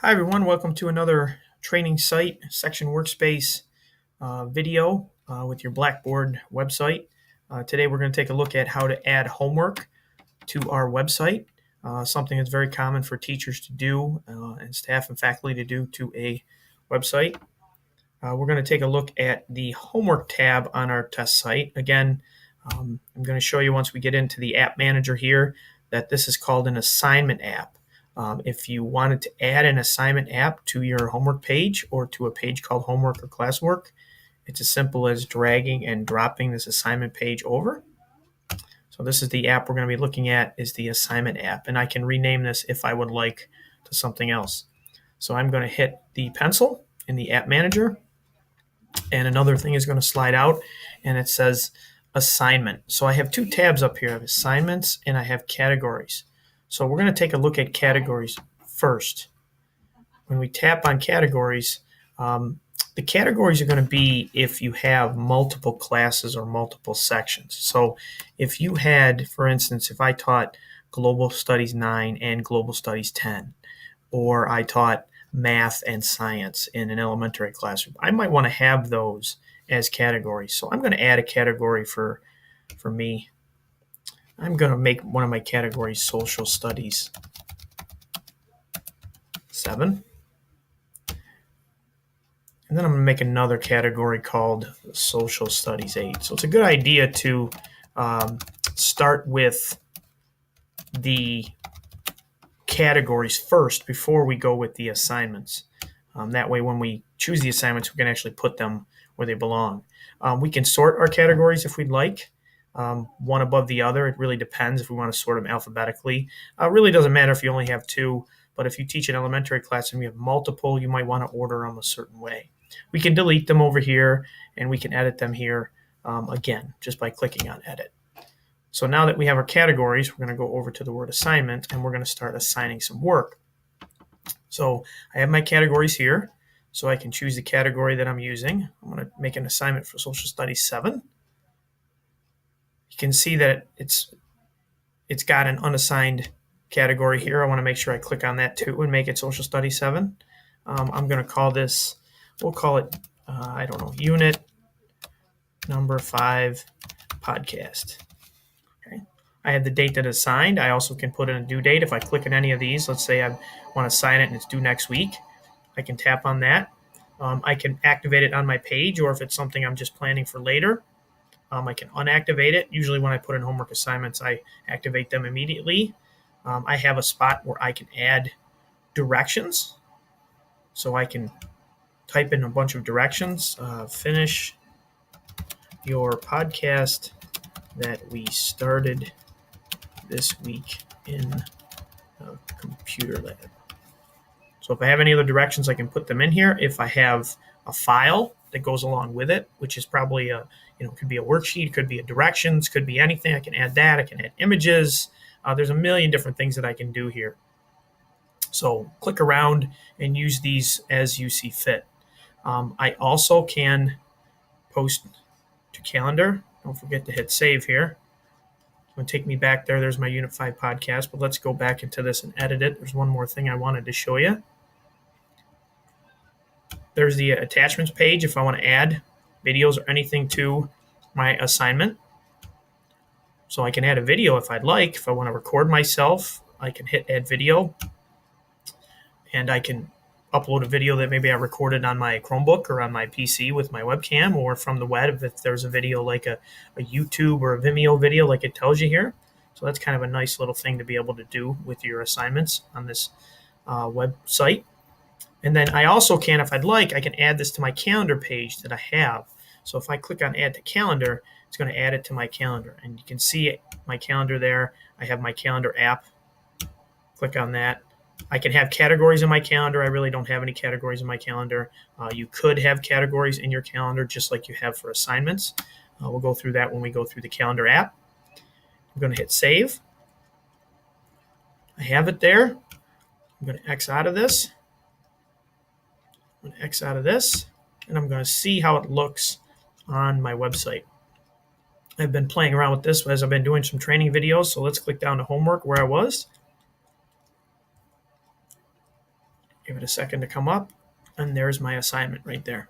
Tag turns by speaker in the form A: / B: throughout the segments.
A: Hi everyone, welcome to another training site section workspace video with your Blackboard website. Today we're going to take a look at how to add homework to our website, something that's very common for teachers to do and staff and faculty to do to a website. We're going to take a look at the homework tab on our test site. Again, I'm going to show you once we get into the app manager here that this is called an assignment app. If you wanted to add an assignment app to your homework page or to a page called homework or classwork, it's as simple as dragging and dropping this assignment page over. So this is the app we're going to be looking at, is the assignment app, and I can rename this if I would like to something else. So I'm going to hit the pencil in the app manager, and another thing is going to slide out, and it says assignment. So I have two tabs up here. I have assignments and I have categories. So we're going to take a look at categories first. When we tap on categories, the categories are going to be if you have multiple classes or multiple sections. So if you had, for instance, if I taught Global Studies 9 and Global Studies 10, or I taught math and science in an elementary classroom, I might want to have those as categories. So I'm going to add a category for me. I'm going to make one of my categories Social Studies 7. And then I'm going to make another category called Social Studies 8. So it's a good idea to start with the categories first before we go with the assignments. That way when we choose the assignments, we can actually put them where they belong. We can sort our categories if we'd like, one above the other. It really depends if we want to sort them alphabetically. It really doesn't matter if you only have two, but if you teach an elementary class and you have multiple, you might want to order them a certain way. We can delete them over here, and we can edit them here again, just by clicking on Edit. So now that we have our categories, we're going to go over to the word assignment, and we're going to start assigning some work. So I have my categories here, so I can choose the category that I'm using. I'm going to make an assignment for Social Studies 7. You can see that it's got an unassigned category here. I want to make sure I click on that too and make it Social Studies 7. I'm going to call this, we'll call it, I don't know, Unit Number 5 Podcast. Okay. I have the date that is assigned. I also can put in a due date. If I click on any of these, let's say I want to sign it and it's due next week, I can tap on that. I can activate it on my page, or if it's something I'm just planning for later, I can unactivate it. Usually when I put in homework assignments, I activate them immediately. I have a spot where I can add directions. So I can type in a bunch of directions. Finish your podcast that we started this week in a computer lab. So if I have any other directions, I can put them in here. If I have a file that goes along with it, which is probably could be a worksheet, could be a directions, could be anything, I can add that. I can add images. There's a million different things that I can do here. So click around and use these as you see fit. I also can post to calendar. Don't forget to hit save here. It's going to take me back there. There's my Unit 5 podcast, but let's go back into this and edit it. There's one more thing I wanted to show you. There's the attachments page if I want to add videos or anything to my assignment. So I can add a video if I'd like. If I want to record myself, I can hit add video, and I can upload a video that maybe I recorded on my Chromebook or on my PC with my webcam, or from the web if there's a video like a YouTube or a Vimeo video like it tells you here. So that's kind of a nice little thing to be able to do with your assignments on this website. And then I also can, if I'd like, I can add this to my calendar page that I have. So if I click on add to calendar, it's going to add it to my calendar. And you can see my calendar there. I have my calendar app. Click on that. I can have categories in my calendar. I really don't have any categories in my calendar. You could have categories in your calendar just like you have for assignments. We'll go through that when we go through the calendar app. I'm going to hit save. I have it there. I'm going to X out of this. I'm going to X out of this, and I'm going to see how it looks on my website. I've been playing around with this as I've been doing some training videos, so let's click down to homework where I was. Give it a second to come up, and there's my assignment right there.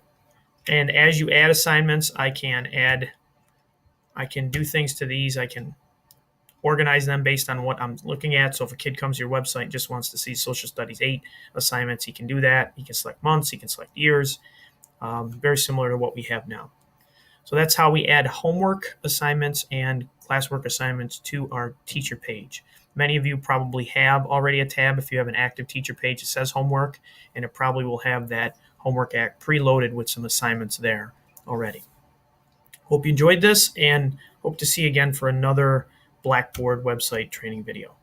A: And as you add assignments, I can do things to these. I can organize them based on what I'm looking at. So if a kid comes to your website and just wants to see Social Studies 8 assignments, he can do that. He can select months, he can select years, very similar to what we have now. So that's how we add homework assignments and classwork assignments to our teacher page. Many of you probably have already a tab if you have an active teacher page that says homework, and it probably will have that homework act preloaded with some assignments there already. Hope you enjoyed this, and hope to see you again for another Blackboard website training video.